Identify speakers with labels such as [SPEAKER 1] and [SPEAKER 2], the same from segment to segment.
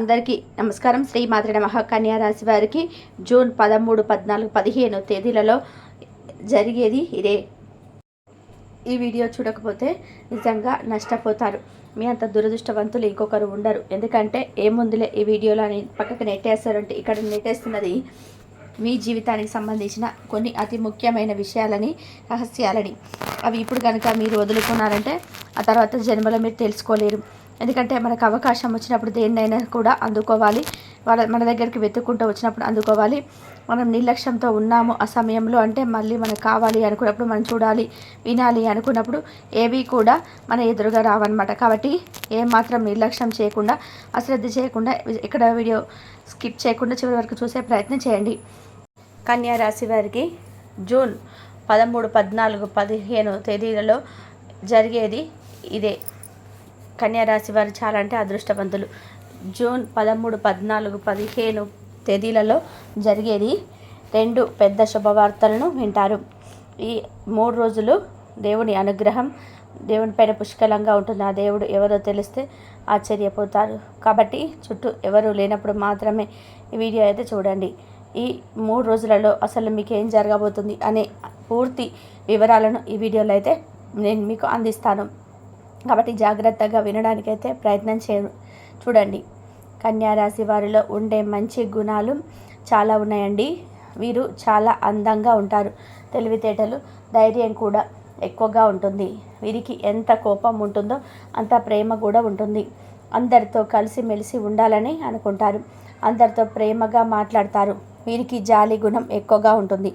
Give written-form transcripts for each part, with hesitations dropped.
[SPEAKER 1] అందరికీ నమస్కారం. శ్రీ మాత్రే నమః. కన్యా రాశి వారికి జూన్ 13, 14, 15 తేదీలలో జరిగేది ఇదే. ఈ వీడియో చూడకపోతే నిజంగా నష్టపోతారు. మీ అంత దురదృష్టవంతులు ఇంకొకరు ఉండరు. ఎందుకంటే ఏముందులే ఈ వీడియోలో అని పక్కకు నెట్టేస్తారంటే ఇక్కడ నెట్టేస్తున్నది మీ జీవితానికి సంబంధించిన కొన్ని అతి ముఖ్యమైన విషయాలని, రహస్యాలని. అవి ఇప్పుడు కనుక మీరు వదులుకున్నారంటే ఆ తర్వాత జన్మలో మీరు తెలుసుకోలేరు. ఎందుకంటే మనకు అవకాశం వచ్చినప్పుడు దేన్నైనా కూడా అందుకోవాలి. మన దగ్గరికి వెతుక్కుంటూ వచ్చినప్పుడు అందుకోవాలి. మనం నిర్లక్ష్యంతో ఉన్నాము ఆ సమయంలో అంటే మళ్ళీ మనకు కావాలి అనుకున్నప్పుడు మనం చూడాలి, వినాలి అనుకున్నప్పుడు ఏవి కూడా మన ఎదురుగా రావన్నమాట. కాబట్టి ఏమాత్రం నిర్లక్ష్యం చేయకుండా, అశ్రద్ధ చేయకుండా ఇక్కడ వీడియో స్కిప్ చేయకుండా చివరి వరకు చూసే ప్రయత్నం చేయండి. కన్యా రాశి వారికి జూన్ 13, 14, 15 తేదీలలో జరిగేది ఇదే. కన్యా రాశి వారు చాలా అంటే అదృష్టవంతులు. జూన్ 13, 14, 15 తేదీలలో జరిగేది 2 పెద్ద శుభవార్తలను వింటారు. ఈ 3 రోజులు దేవుని అనుగ్రహం దేవుని పైన పుష్కలంగా ఉంటుంది. ఆ దేవుడు ఎవరో తెలిస్తే ఆశ్చర్యపోతారు. కాబట్టి చుట్టూ ఎవరు లేనప్పుడు మాత్రమే ఈ వీడియో అయితే చూడండి. ఈ 3 రోజులలో అసలు మీకు ఏం జరగబోతుంది అనే పూర్తి వివరాలను ఈ వీడియోలో అయితే నేను మీకు అందిస్తాను. కాబట్టి జాగ్రత్తగా వినడానికైతే ప్రయత్నం చూడండి. కన్యా రాశి వారిలో ఉండే మంచి గుణాలు చాలా ఉన్నాయండి. వీరు చాలా అందంగా ఉంటారు. తెలివితేటలు, ధైర్యం కూడా ఎక్కువగా ఉంటుంది. వీరికి ఎంత కోపం ఉంటుందో అంత ప్రేమ కూడా ఉంటుంది. అందరితో కలిసిమెలిసి ఉండాలని అనుకుంటారు. అందరితో ప్రేమగా మాట్లాడతారు. వీరికి జాలి గుణం ఎక్కువగా ఉంటుంది.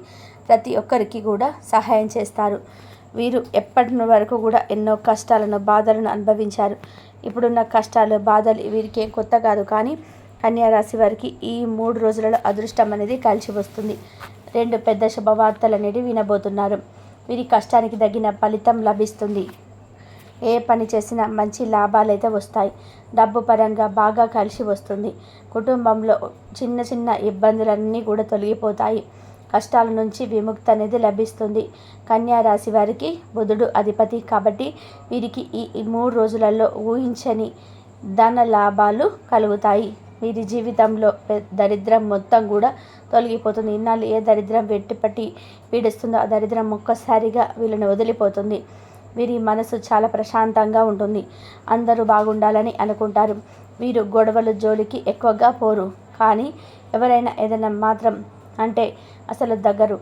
[SPEAKER 1] ప్రతి ఒక్కరికి కూడా సహాయం చేస్తారు. వీరు ఎప్పటి వరకు కూడా ఎన్నో కష్టాలను, బాధలను అనుభవించారు. ఇప్పుడున్న కష్టాలు, బాధలు వీరికి ఏం కొత్త కాదు. కానీ కన్యా రాశి వారికి ఈ 3 రోజులలో అదృష్టం అనేది కలిసి వస్తుంది. 2 పెద్ద శుభవార్తలు అనేవి వినబోతున్నారు. వీరి కష్టానికి తగిన ఫలితం లభిస్తుంది. ఏ పని చేసినా మంచి లాభాలు అయితే వస్తాయి. డబ్బు పరంగా బాగా కలిసి వస్తుంది. కుటుంబంలో చిన్న చిన్న ఇబ్బందులన్నీ కూడా తొలగిపోతాయి. కష్టాల నుంచి విముక్తి అనేది లభిస్తుంది. కన్యా రాశి వారికి బుధుడు అధిపతి కాబట్టి వీరికి ఈ 3 రోజులలో ఊహించని ధన లాభాలు కలుగుతాయి. వీరి జీవితంలో దరిద్రం మొత్తం కూడా తొలగిపోతుంది. ఇన్నాళ్ళు ఏ దరిద్రం వెట్టిపట్టి పీడిస్తుందో ఆ దరిద్రం ఒక్కసారిగా వీళ్ళని వదిలిపోతుంది. వీరి మనసు చాలా ప్రశాంతంగా ఉంటుంది. అందరూ బాగుండాలని అనుకుంటారు. వీరు గొడవలు జోలికి ఎక్కువగా పోరు. కానీ ఎవరైనా ఏదైనా మాత్రం అంటే అసలు దగ్గరు.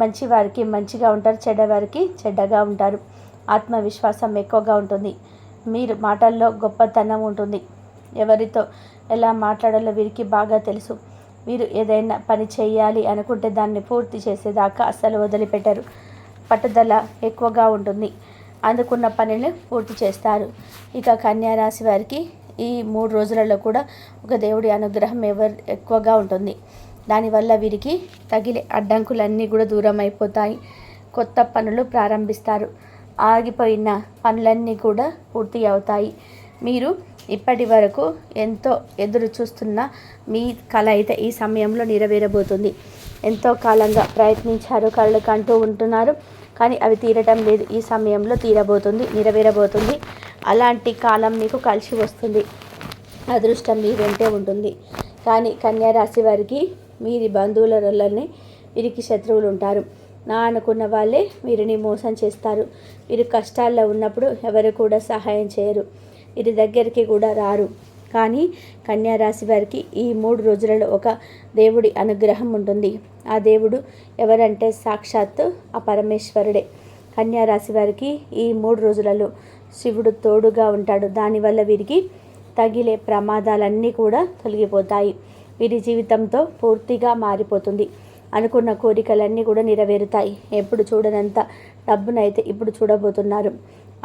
[SPEAKER 1] మంచివారికి మంచిగా ఉంటారు, చెడ్డవారికి చెడ్డగా ఉంటారు. ఆత్మవిశ్వాసం ఎక్కువగా ఉంటుంది. మీరు మాటల్లో గొప్పతనం ఉంటుంది. ఎవరితో ఎలా మాట్లాడాలో వీరికి బాగా తెలుసు. వీరు ఏదైనా పని చేయాలి అనుకుంటే దాన్ని పూర్తి చేసేదాకా అస్సలు వదిలిపెట్టరు. పట్టుదల ఎక్కువగా ఉంటుంది. అందుకున్న పనిని పూర్తి చేస్తారు. ఇక కన్యా రాశి వారికి ఈ 3 రోజులలో కూడా ఒక దేవుడి అనుగ్రహం ఎక్కువగా ఉంటుంది. దానివల్ల వీరికి తగిలే అడ్డంకులన్నీ కూడా దూరం అయిపోతాయి. కొత్త పనులు ప్రారంభిస్తారు. ఆగిపోయిన పనులన్నీ కూడా పూర్తి అవుతాయి. మీరు ఇప్పటి వరకు ఎంతో ఎదురు చూస్తున్న మీ కళ అయితే ఈ సమయంలో నెరవేరబోతుంది. ఎంతో కాలంగా ప్రయత్నించారు, కళ్ళు కంటూ ఉంటున్నారు. కానీ అవి తీరటం లేదు. ఈ సమయంలో తీరబోతుంది, నెరవేరబోతుంది. అలాంటి కాలం మీకు కలిసి వస్తుంది. అదృష్టం మీ వెంటే ఉంటుంది. కానీ కన్యా రాశి వారికి వీరి బంధువులలోనే వీరికి శత్రువులు ఉంటారు. నా అనుకున్న వాళ్ళే వీరిని మోసం చేస్తారు. వీరు కష్టాల్లో ఉన్నప్పుడు ఎవరు కూడా సహాయం చేయరు. వీరి దగ్గరికి కూడా రారు. కానీ కన్యా రాశి వారికి ఈ 3 రోజులలో ఒక దేవుడి అనుగ్రహం ఉంటుంది. ఆ దేవుడు ఎవరంటే సాక్షాత్తు ఆ పరమేశ్వరుడే. కన్యా రాశి వారికి ఈ 3 రోజులలో శివుడు తోడుగా ఉంటాడు. దానివల్ల వీరికి తగిలే ప్రమాదాలన్నీ కూడా తొలగిపోతాయి. వీరి జీవితంతో పూర్తిగా మారిపోతుంది. అనుకున్న కోరికలన్నీ కూడా నెరవేరుతాయి. ఎప్పుడు చూడనంత డబ్బునైతే ఇప్పుడు చూడబోతున్నారు.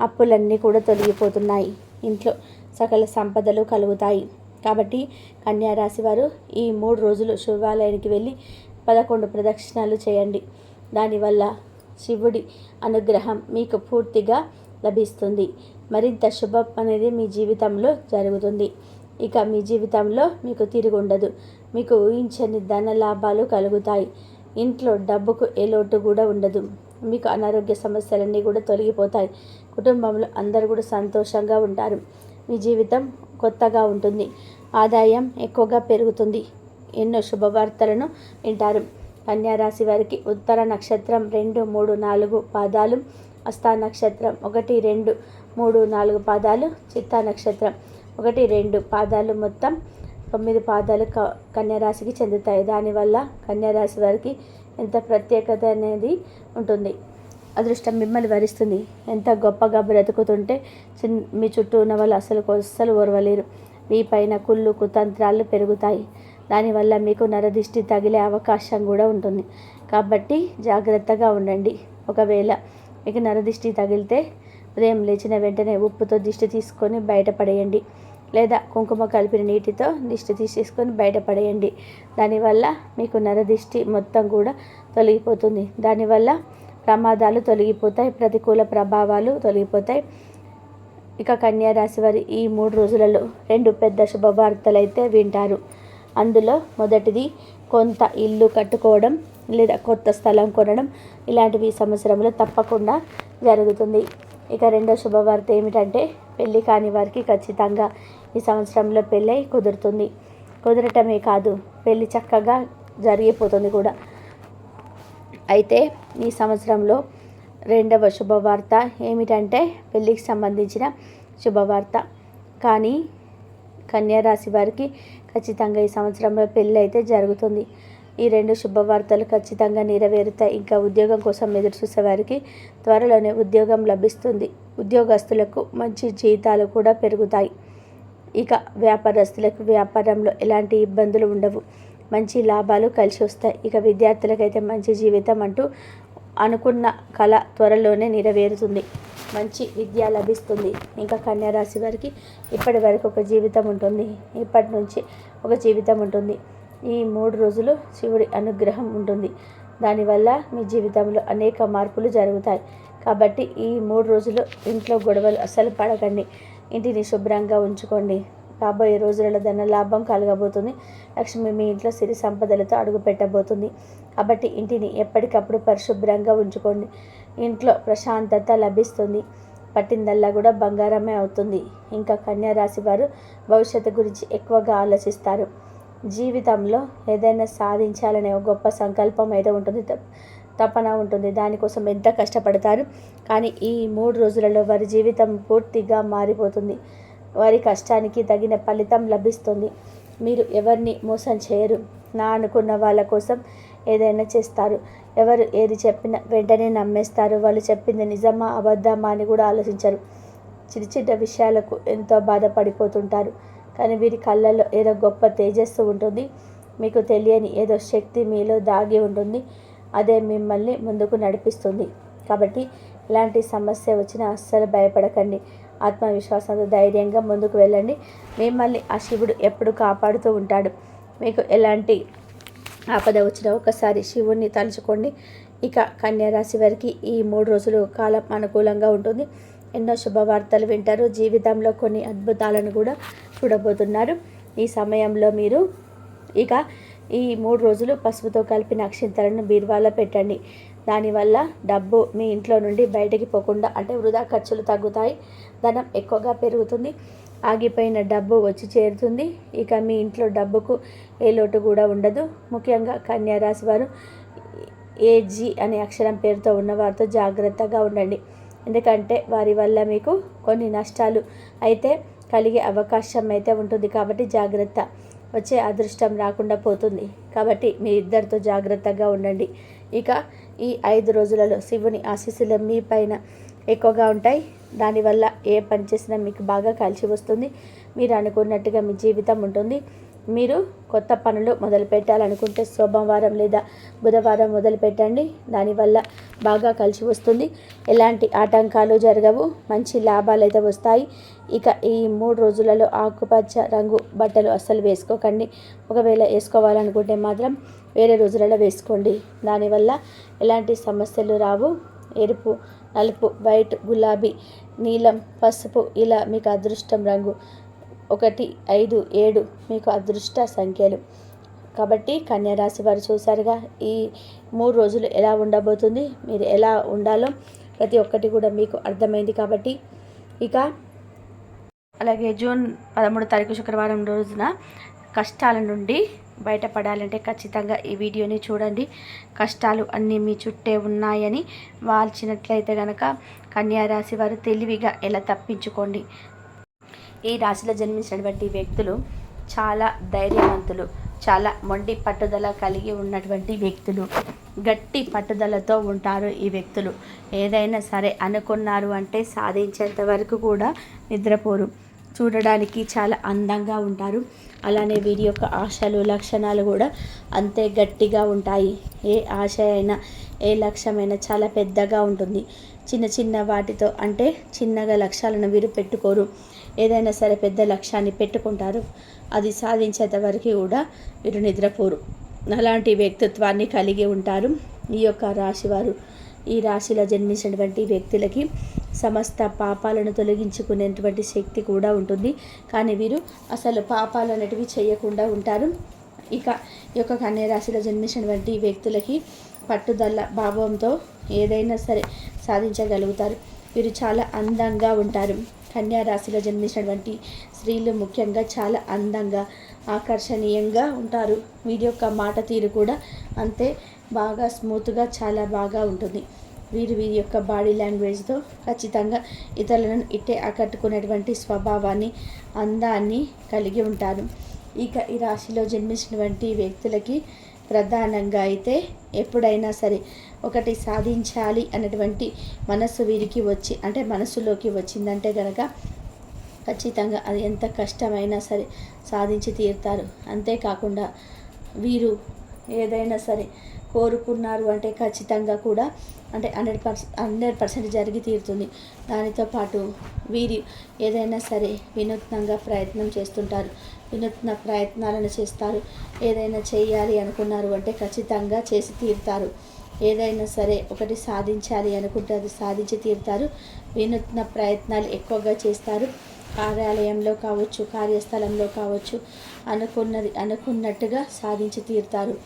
[SPEAKER 1] అప్పులన్నీ కూడా తొలగిపోతున్నాయి. ఇంట్లో సకల సంపదలు కలుగుతాయి. కాబట్టి కన్యా రాశి వారు ఈ 3 రోజులు శివాలయానికి వెళ్ళి 11 ప్రదక్షిణాలు చేయండి. దానివల్ల శివుడి అనుగ్రహం మీకు పూర్తిగా లభిస్తుంది. మరింత శుభం అనేది మీ జీవితంలో జరుగుతుంది. ఇక మీ జీవితంలో మీకు తిరిగి ఉండదు. మీకు ఊహించని ధన లాభాలు కలుగుతాయి. ఇంట్లో డబ్బుకు ఏ లోటు కూడా ఉండదు. మీకు అనారోగ్య సమస్యలన్నీ కూడా తొలగిపోతాయి. కుటుంబంలో అందరూ కూడా సంతోషంగా ఉంటారు. మీ జీవితం కొత్తగా ఉంటుంది. ఆదాయం ఎక్కువగా పెరుగుతుంది. ఎన్నో శుభవార్తలను వింటారు. కన్యా రాశి వారికి ఉత్తర నక్షత్రం 2, 3, 4 పాదాలు, హస్త నక్షత్రం 1, 2, 3, 4 పాదాలు, చిత్తా నక్షత్రం 1, 2 పాదాలు, మొత్తం 9 పాదాలు కన్యా రాశికి చెందుతాయి. దానివల్ల కన్యా రాశి వారికి ఎంత ప్రత్యేకత అనేది ఉంటుంది. అదృష్టం మిమ్మల్ని వరిస్తుంది. ఎంత గొప్పగా బ్రతుకుతుంటే మీ చుట్టూ ఉన్న వాళ్ళు అస్సలు ఓర్వలేరు. మీ పైన కుళ్ళు కుతంత్రాలు పెరుగుతాయి. దానివల్ల మీకు నరదిష్టి తగిలే అవకాశం కూడా ఉంటుంది. కాబట్టి జాగ్రత్తగా ఉండండి. ఒకవేళ మీకు నరదిష్టి తగిలితే ఉదయం లేచిన వెంటనే ఉప్పుతో దిష్టి తీసుకొని బయటపడేయండి, లేదా కుంకుమ కలిపిన నీటితో దిష్టి తీసేసుకొని బయటపడేయండి. దానివల్ల మీకు నరదిష్టి మొత్తం కూడా తొలగిపోతుంది. దానివల్ల ప్రమాదాలు తొలగిపోతాయి, ప్రతికూల ప్రభావాలు తొలగిపోతాయి. ఇక కన్యా రాశి వారి ఈ 3 రోజులలో 2 పెద్ద శుభవార్తలు అయితే వింటారు. అందులో మొదటిది కొంత ఇల్లు కట్టుకోవడం లేదా కొత్త స్థలం కొనడం. ఇలాంటివి ఈ సంవత్సరంలో తప్పకుండా జరుగుతుంది. ఇక రెండో శుభవార్త ఏమిటంటే పెళ్ళి కాని వారికి ఖచ్చితంగా ఈ సంవత్సరంలో పెళ్ళై కుదురుతుంది. కుదరటమే కాదు, పెళ్ళి చక్కగా జరిగిపోతుంది కూడా. అయితే ఈ సంవత్సరంలో రెండవ శుభవార్త ఏమిటంటే పెళ్ళికి సంబంధించిన శుభవార్త. కానీ కన్యా రాశి వారికి ఖచ్చితంగా ఈ సంవత్సరంలో పెళ్ళి అయితే జరుగుతుంది. ఈ 2 శుభవార్తలు ఖచ్చితంగా నెరవేరుతాయి. ఇంకా ఉద్యోగం కోసం ఎదురు చూసేవారికి త్వరలోనే ఉద్యోగం లభిస్తుంది. ఉద్యోగస్తులకు మంచి జీతాలు కూడా పెరుగుతాయి. ఇక వ్యాపారస్తులకు వ్యాపారంలో ఎలాంటి ఇబ్బందులు ఉండవు. మంచి లాభాలు కలిసి వస్తాయి. ఇక విద్యార్థులకైతే మంచి జీవితం అంటూ అనుకున్న కళ త్వరలోనే నెరవేరుతుంది. మంచి విద్య లభిస్తుంది. ఇంకా కన్యా రాశి వారికి ఇప్పటి వరకు ఒక జీవితం ఉంటుంది, ఇప్పటి నుంచి ఒక జీవితం ఉంటుంది. ఈ 3 రోజులు శివుడి అనుగ్రహం ఉంటుంది. దానివల్ల మీ జీవితంలో అనేక మార్పులు జరుగుతాయి. కాబట్టి ఈ 3 రోజులు ఇంట్లో గొడవలు అస్సలు పడకండి. ఇంటిని శుభ్రంగా ఉంచుకోండి. రాబోయే రోజులలో ధన లాభం కలగబోతుంది. లక్ష్మి మీ ఇంట్లో సిరి సంపదలతో అడుగు పెట్టబోతుంది. కాబట్టి ఇంటిని ఎప్పటికప్పుడు పరిశుభ్రంగా ఉంచుకోండి. ఇంట్లో ప్రశాంతత లభిస్తుంది. పట్టిందల్లా కూడా బంగారమే అవుతుంది. ఇంకా కన్యా రాశి వారు భవిష్యత్తు గురించి ఎక్కువగా ఆలోచిస్తారు. జీవితంలో ఏదైనా సాధించాలనే ఒక గొప్ప సంకల్పం అయితే ఉంటుంది, తపన ఉంటుంది. దానికోసం ఎంత కష్టపడతారు. కానీ ఈ 3 రోజులలో వారి జీవితం పూర్తిగా మారిపోతుంది. వారి కష్టానికి తగిన ఫలితం లభిస్తుంది. మీరు ఎవరిని మోసం చేయరు. నా అనుకున్న వాళ్ళ కోసం ఏదైనా చేస్తారు. ఎవరు ఏది చెప్పినా వెంటనే నమ్మేస్తారు. వాళ్ళు చెప్పింది నిజమా అబద్ధమా అని కూడా ఆలోచించరు. చిన్న చిన్న విషయాలకు ఎంతో బాధపడిపోతుంటారు. కానీ వీరి కళ్ళల్లో ఏదో గొప్ప తేజస్సు ఉంటుంది. మీకు తెలియని ఏదో శక్తి మీలో దాగి ఉంటుంది. అదే మిమ్మల్ని ముందుకు నడిపిస్తుంది. కాబట్టి ఇలాంటి సమస్య వచ్చినా అస్సలు భయపడకండి. ఆత్మవిశ్వాసంతో ధైర్యంగా ముందుకు వెళ్ళండి. మిమ్మల్ని ఆ శివుడు ఎప్పుడు కాపాడుతూ ఉంటాడు. మీకు ఎలాంటి ఆపద వచ్చినా ఒకసారి శివుణ్ణి తలుచుకోండి. ఇక కన్యా రాశి వారికి ఈ 3 రోజులు కాలం అనుకూలంగా ఉంటుంది. ఎన్నో శుభవార్తలు వింటారు. జీవితంలో కొన్ని అద్భుతాలను కూడా చూడబోతున్నారు. ఈ సమయంలో మీరు ఇక ఈ 3 రోజులు పసుపుతో కలిపిన అక్షింతలను బీరువాలో పెట్టండి. దానివల్ల డబ్బు మీ ఇంట్లో నుండి బయటికి పోకుండా, అంటే వృధా ఖర్చులు తగ్గుతాయి. ధనం ఎక్కువగా పెరుగుతుంది. ఆగిపోయిన డబ్బు వచ్చి చేరుతుంది. ఇక మీ ఇంట్లో డబ్బుకు ఏ లోటు కూడా ఉండదు. ముఖ్యంగా కన్యా రాశి వారు ఏజీ అనే అక్షరం పేరుతో ఉన్నవారితో జాగ్రత్తగా ఉండండి. ఎందుకంటే వారి వల్ల మీకు కొన్ని నష్టాలు అయితే కలిగే అవకాశం అయితే ఉంటుంది. కాబట్టి జాగ్రత్త. వచ్చే అదృష్టం రాకుండా పోతుంది. కాబట్టి మీ ఇద్దరితో జాగ్రత్తగా ఉండండి. ఇక ఈ 5 రోజులలో శివుని ఆశీస్సులు మీ పైన ఎక్కువగా ఉంటాయి. దానివల్ల ఏ పని చేసినా మీకు బాగా కలిసి వస్తుంది. మీరు అనుకున్నట్టుగా మీ జీవితం ఉంటుంది. మీరు కొత్త పనులు మొదలు పెట్టాలనుకుంటే సోమవారం లేదా బుధవారం మొదలు పెట్టండి. దానివల్ల బాగా కలిసి వస్తుంది. ఎలాంటి ఆటంకాలు జరగవు. మంచి లాభాలు అయితే వస్తాయి. ఇక ఈ 3 రోజులలో ఆకుపచ్చ రంగు బట్టలు అస్సలు వేసుకోకండి. ఒకవేళ వేసుకోవాలనుకుంటే మాత్రం వేరే రోజులలో వేసుకోండి. దానివల్ల ఎలాంటి సమస్యలు రావు. ఎరుపు, నలుపు, వైట్, గులాబీ, నీలం, పసుపు ఇలా మీకు అదృష్టం రంగు. 1, 5, 7 మీకు అదృష్ట సంఖ్యలు. కాబట్టి కన్యా రాశి వారు చూసారుగా ఈ 3 రోజులు ఎలా ఉండబోతుంది. మీరు ఎలా ఉండాలో ప్రతి ఒక్కటి కూడా మీకు అర్థమైంది. కాబట్టి ఇక అలాగే జూన్ 13 తారీఖు శుక్రవారం రోజున కష్టాల నుండి బయటపడాలంటే ఖచ్చితంగా ఈ వీడియోని చూడండి. కష్టాలు అన్నీ మీ చుట్టే ఉన్నాయని వాల్చినట్లయితే కనుక కన్యా రాశి వారు తెలివిగా ఎలా తప్పించుకోండి. ఈ రాశిలో జన్మించినటువంటి వ్యక్తులు చాలా ధైర్యవంతులు, చాలా మొండి పట్టుదల కలిగి ఉన్నటువంటి వ్యక్తులు, గట్టి పట్టుదలతో ఉంటారు. ఈ వ్యక్తులు ఏదైనా సరే అనుకున్నారు అంటే సాధించేంత వరకు కూడా నిద్రపోరు. చూడడానికి చాలా అందంగా ఉంటారు. అలానే వీరి యొక్క ఆశలు లక్షణాలు కూడా అంతే గట్టిగా ఉంటాయి. ఏ ఆశ అయినా ఏ లక్ష్యమైనా చాలా పెద్దగా ఉంటుంది. చిన్న చిన్న వాటితో అంటే చిన్నగా లక్ష్యాలను వీరు పెట్టుకోరు. ఏదైనా సరే పెద్ద లక్ష్యాన్ని పెట్టుకుంటారు. అది సాధించేంత వరకు కూడా వీరు నిద్రపోరు. అలాంటి వ్యక్తిత్వాన్ని కలిగి ఉంటారు ఈ యొక్క రాశివారు. ఈ రాశిలో జన్మించినటువంటి వ్యక్తులకి సమస్త పాపాలను తొలగించుకునేటువంటి శక్తి కూడా ఉంటుంది. కానీ వీరు అసలు పాపాలు అనేటివి చేయకుండా ఉంటారు. ఇక ఈ యొక్క కన్యా రాశిలో జన్మించినటువంటి వ్యక్తులకి పట్టుదల భావంతో ఏదైనా సరే సాధించగలుగుతారు. వీరు చాలా అందంగా ఉంటారు. కన్యా రాశిలో జన్మించినటువంటి స్త్రీలు ముఖ్యంగా చాలా అందంగా ఆకర్షణీయంగా ఉంటారు. వీరి యొక్క మాట తీరు కూడా అంతే బాగా స్మూత్గా చాలా బాగా ఉంటుంది. వీరి యొక్క బాడీ లాంగ్వేజ్తో ఖచ్చితంగా ఇతరులను ఇట్టే ఆకట్టుకునేటువంటి స్వభావాన్ని అందాన్ని కలిగి ఉంటారు. ఇక ఈ రాశిలో జన్మించినటువంటి వ్యక్తులకి ప్రధానంగా అయితే ఎప్పుడైనా సరే ఒకటి సాధించాలి అనేటువంటి మనస్సు వీరికి వచ్చి అంటే మనసులోకి వచ్చిందంటే కనుక ఖచ్చితంగా అది ఎంత కష్టమైనా సరే సాధించి తీరుతారు. అంతేకాకుండా వీరు ఏదైనా సరే కోరుకున్నారు అంటే ఖచ్చితంగా కూడా అంటే 100% జరిగి తీరుతుంది. దానితో పాటు వీరు ఏదైనా సరే వినూత్నంగా ప్రయత్నం చేస్తుంటారు. వినూత్న ప్రయత్నాలను చేస్తారు. ఏదైనా చేయాలి అనుకున్నారు అంటే ఖచ్చితంగా చేసి తీరుతారు. ఏదైనా సరే ఒకటి సాధించాలి అనుకుంటే అది సాధించి తీరుతారు. వినూత్న ప్రయత్నాలు ఎక్కువగా చేస్తారు. కార్యాలయంలో కావచ్చు, కార్యస్థలంలో కావచ్చు, అనుకున్నట్టుగా సాధించి తీరుతారు.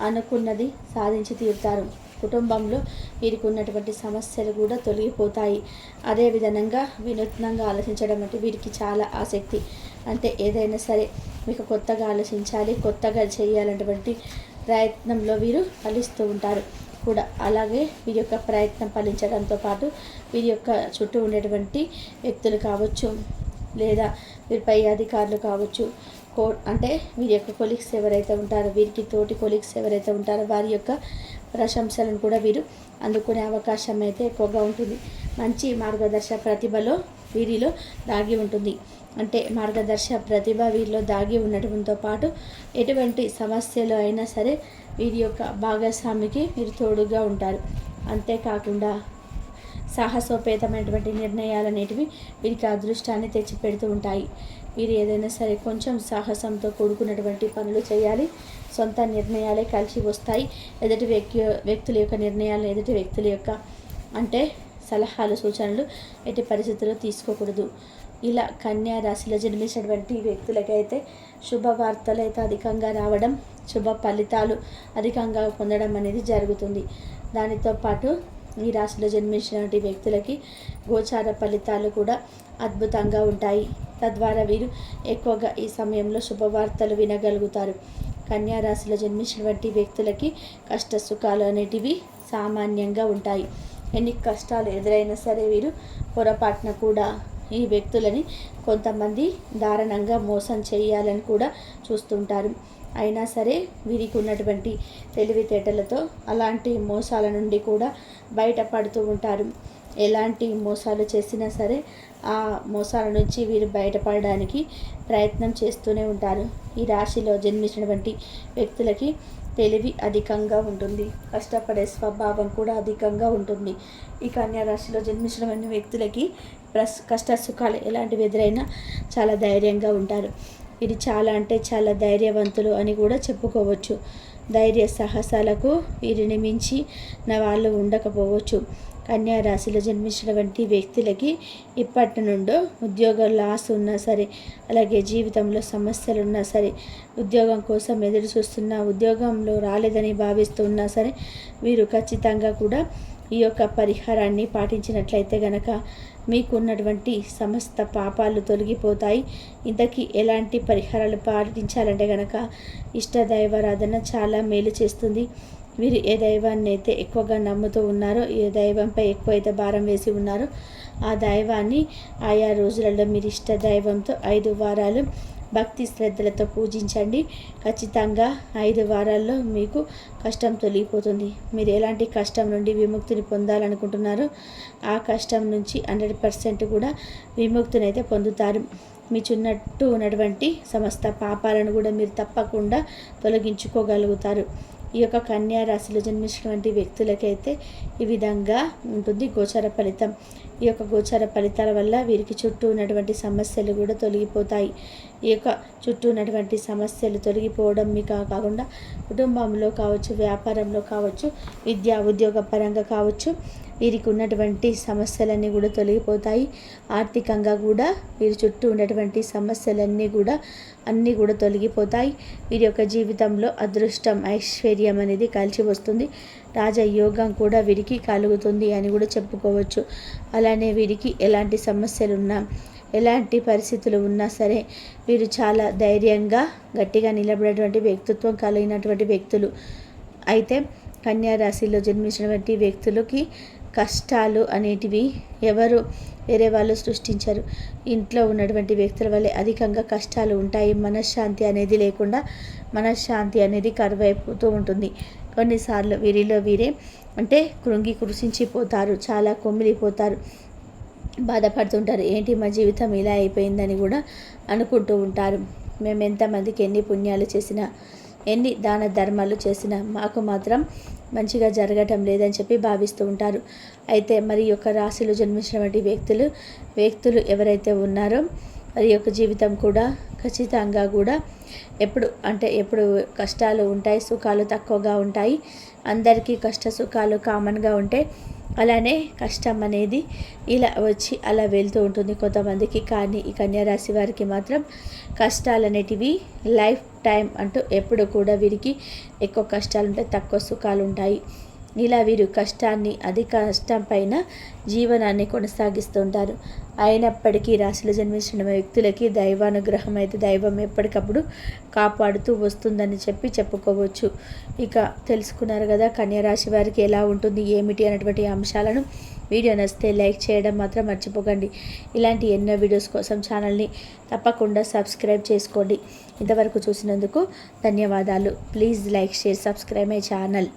[SPEAKER 1] అనుకున్నది సాధించి తీరుతారు. కుటుంబంలో వీరికి ఉన్నటువంటి సమస్యలు కూడా తొలగిపోతాయి. అదేవిధంగా వినూత్నంగా ఆలోచించడం అంటే వీరికి చాలా ఆసక్తి. అంటే ఏదైనా సరే మీకు కొత్తగా ఆలోచించాలి, కొత్తగా చేయాలన్నటువంటి ప్రయత్నంలో వీరు ఫలిస్తూ ఉంటారు కూడా. అలాగే వీరి యొక్క ప్రయత్నం ఫలించడంతో పాటు వీరి యొక్క చుట్టూ ఉండేటువంటి వ్యక్తులు కావచ్చు, లేదా వీరిపై అధికారులు కావచ్చు, అంటే వీరి యొక్క కొలీగ్స్ ఎవరైతే ఉంటారో, వీరికి తోటి కొలీగ్స్ ఎవరైతే ఉంటారో వారి యొక్క ప్రశంసలను కూడా వీరు అందుకునే అవకాశం అయితే ఎక్కువగా ఉంటుంది. మంచి మార్గదర్శ ప్రతిభలో వీరిలో దాగి ఉంటుంది. అంటే మార్గదర్శ ప్రతిభ వీరిలో దాగి ఉండటంతో పాటు ఎటువంటి సమస్యలు అయినా సరే వీరి యొక్క భాగస్వామికి వీరు తోడుగా ఉంటారు. అంతేకాకుండా సాహసోపేతమైనటువంటి నిర్ణయాలు అనేటివి వీరికి అదృష్టాన్ని తెచ్చిపెడుతూ ఉంటాయి. వీరు ఏదైనా సరే కొంచెం సాహసంతో కూడుకున్నటువంటి పనులు చేయాలి. సొంత నిర్ణయాలే కలిసి వస్తాయి. ఎదుటి వ్యక్తుల యొక్క నిర్ణయాలు, ఎదుటి వ్యక్తుల యొక్క అంటే సలహాలు, సూచనలు ఎట్టి పరిస్థితుల్లో తీసుకోకూడదు. ఇలా కన్యా రాశిలో జన్మించినటువంటి వ్యక్తులకైతే శుభవార్తలు అయితే అధికంగా రావడం, శుభ ఫలితాలు అధికంగా పొందడం అనేది జరుగుతుంది. దానితో పాటు ఈ రాశిలో జన్మించినటువంటి వ్యక్తులకి గోచార ఫలితాలు కూడా అద్భుతంగా ఉంటాయి. తద్వారా వీరు ఎక్కువగా ఈ సమయంలో శుభవార్తలు వినగలుగుతారు. కన్యా రాశిలో జన్మించినటువంటి వ్యక్తులకి కష్ట సుఖాలు అనేటివి సామాన్యంగా ఉంటాయి. ఎన్ని కష్టాలు ఎదురైనా సరే వీరు పొరపాటున కూడా ఈ వ్యక్తులని కొంతమంది దారుణంగా మోసం చేయాలని కూడా చూస్తుంటారు. అయినా సరే వీరికి ఉన్నటువంటి తెలివితేటలతో అలాంటి మోసాల నుండి కూడా బయటపడుతూ ఉంటారు. ఎలాంటి మోసాలు చేసినా సరే ఆ మోసాల నుంచి వీరు బయటపడడానికి ప్రయత్నం చేస్తూనే ఉంటారు. ఈ రాశిలో జన్మించినటువంటి వ్యక్తులకి తెలివి అధికంగా ఉంటుంది. కష్టపడే స్వభావం కూడా అధికంగా ఉంటుంది. ఈ కన్యా రాశిలో జన్మించిన వ్యక్తులకి కష్ట సుఖాలు ఎలాంటివి ఎదురైనా చాలా ధైర్యంగా ఉంటారు. ఇది చాలా అంటే చాలా ధైర్యవంతులు అని కూడా చెప్పుకోవచ్చు. ధైర్య సాహసాలకు వీరిని మించి నా వాళ్ళు ఉండకపోవచ్చు. కన్యా రాశిలో జన్మించినటువంటి వ్యక్తులకి ఇప్పటి నుండో ఉద్యోగం లాస్ ఉన్నా సరే, అలాగే జీవితంలో సమస్యలు ఉన్నా సరే, ఉద్యోగం కోసం ఎదురు చూస్తున్నా, ఉద్యోగంలో రాలేదని భావిస్తున్నా సరే వీరు ఖచ్చితంగా కూడా ఈ యొక్క పరిహారాన్ని పాటించినట్లయితే గనక మీకున్నటువంటి సమస్త పాపాలు తొలగిపోతాయి. ఇంతకీ ఎలాంటి పరిహారాలు పాటించాలంటే కనుక ఇష్టదైవారాధన చాలా మేలు చేస్తుంది. మీరు ఏ దైవాన్ని అయితే ఎక్కువగా నమ్ముతూ ఉన్నారో, ఏ దైవంపై ఎక్కువైతే భారం వేసి ఉన్నారో ఆ దైవాన్ని ఆయా రోజులలో మీరు ఇష్ట దైవంతో 5 వారాలు భక్తి శ్రద్ధలతో పూజించండి. ఖచ్చితంగా 5 వారాల్లో మీకు కష్టం తొలగిపోతుంది. మీరు ఎలాంటి కష్టం నుండి విముక్తిని పొందాలనుకుంటున్నారో ఆ కష్టం నుంచి 100% కూడా విముక్తిని అయితే పొందుతారు. మీ చుట్టూ ఉన్నటువంటి సమస్త పాపాలను కూడా మీరు తప్పకుండా తొలగించుకోగలుగుతారు. ఈ యొక్క కన్యా రాశిలో జన్మించినటువంటి వ్యక్తులకైతే ఈ విధంగా ఉంటుంది గోచార ఫలితం. ఈ యొక్క గోచార ఫలితాల వల్ల వీరికి చుట్టూ ఉన్నటువంటి సమస్యలు కూడా తొలగిపోతాయి. ఈ యొక్క చుట్టూ ఉన్నటువంటి సమస్యలు తొలగిపోవడం మీకు కాకుండా కుటుంబంలో కావచ్చు, వ్యాపారంలో కావచ్చు, విద్యా ఉద్యోగ పరంగా కావచ్చు, వీరికి ఉన్నటువంటి సమస్యలన్నీ కూడా తొలగిపోతాయి. ఆర్థికంగా కూడా వీరి చుట్టూ ఉన్నటువంటి సమస్యలన్నీ కూడా తొలగిపోతాయి. వీరి యొక్క జీవితంలో అదృష్టం, ఐశ్వర్యం అనేది కలిసి వస్తుంది. రాజయోగం కూడా వీరికి కలుగుతుంది అని కూడా చెప్పుకోవచ్చు. అలానే వీరికి ఎలాంటి సమస్యలున్నా, ఎలాంటి పరిస్థితులు ఉన్నా సరే వీరు చాలా ధైర్యంగా గట్టిగా నిలబడేటువంటి వ్యక్తిత్వం కలిగినటువంటి వ్యక్తులు. అయితే కన్యా రాశిలో జన్మించినటువంటి వ్యక్తులకి కష్టాలు అనేటివి వేరే వాళ్ళు సృష్టించరు. ఇంట్లో ఉన్నటువంటి వ్యక్తుల వల్లే అధికంగా కష్టాలు ఉంటాయి. మనశ్శాంతి అనేది లేకుండా మనశ్శాంతి అనేది కరువైపోతూ ఉంటుంది. కొన్నిసార్లు వీరిలో వీరే కృషించిపోతారు, చాలా కొమ్మిలిపోతారు, బాధపడుతుంటారు. ఏంటి మా జీవితం ఇలా అయిపోయిందని కూడా అనుకుంటూ ఉంటారు. మేము ఎంతమందికి ఎన్ని పుణ్యాలు చేసినా, ఎన్ని దాన ధర్మాలు చేసినా మాకు మాత్రం మంచిగా జరగటం లేదని చెప్పి భావిస్తూ ఉంటారు. అయితే మరి యొక్క రాశిలో జన్మించినటువంటి వ్యక్తులు ఎవరైతే ఉన్నారో వారి యొక్క జీవితం కూడా ఖచ్చితంగా కూడా ఎప్పుడు కష్టాలు ఉంటాయి, సుఖాలు తక్కువగా ఉంటాయి. అందరికీ కష్ట సుఖాలు కామన్గా ఉంటాయి. అలానే కష్టం అనేది ఇలా వచ్చి అలా వెళ్తూ ఉంటుంది కొంతమందికి. కానీ ఈ కన్యా రాశి వారికి మాత్రం కష్టాలు అనేటివి లైఫ్ టైం ఎప్పుడు కూడా వీరికి ఎక్కువ కష్టాలు ఉంటాయి, తక్కువ సుఖాలు ఉంటాయి. ఇలా వీరు అధిక కష్టం పైన జీవనాన్ని కొనసాగిస్తుంటారు. అయినప్పటికీ రాశిలో జన్మించిన వ్యక్తులకి దైవానుగ్రహం అయితే దైవం ఎప్పటికప్పుడు కాపాడుతూ వస్తుందని చెప్పుకోవచ్చు. ఇక తెలుసుకున్నారు కదా కన్యా రాశి వారికి ఎలా ఉంటుంది, ఏమిటి అనేటువంటి అంశాలను. వీడియో నచ్చితే లైక్ చేయడం మాత్రం మర్చిపోకండి. ఇలాంటి ఎన్నో వీడియోస్ కోసం ఛానల్ని తప్పకుండా సబ్స్క్రైబ్ చేసుకోండి. ఇంతవరకు చూసినందుకు ధన్యవాదాలు. Please like, share, subscribe my channel.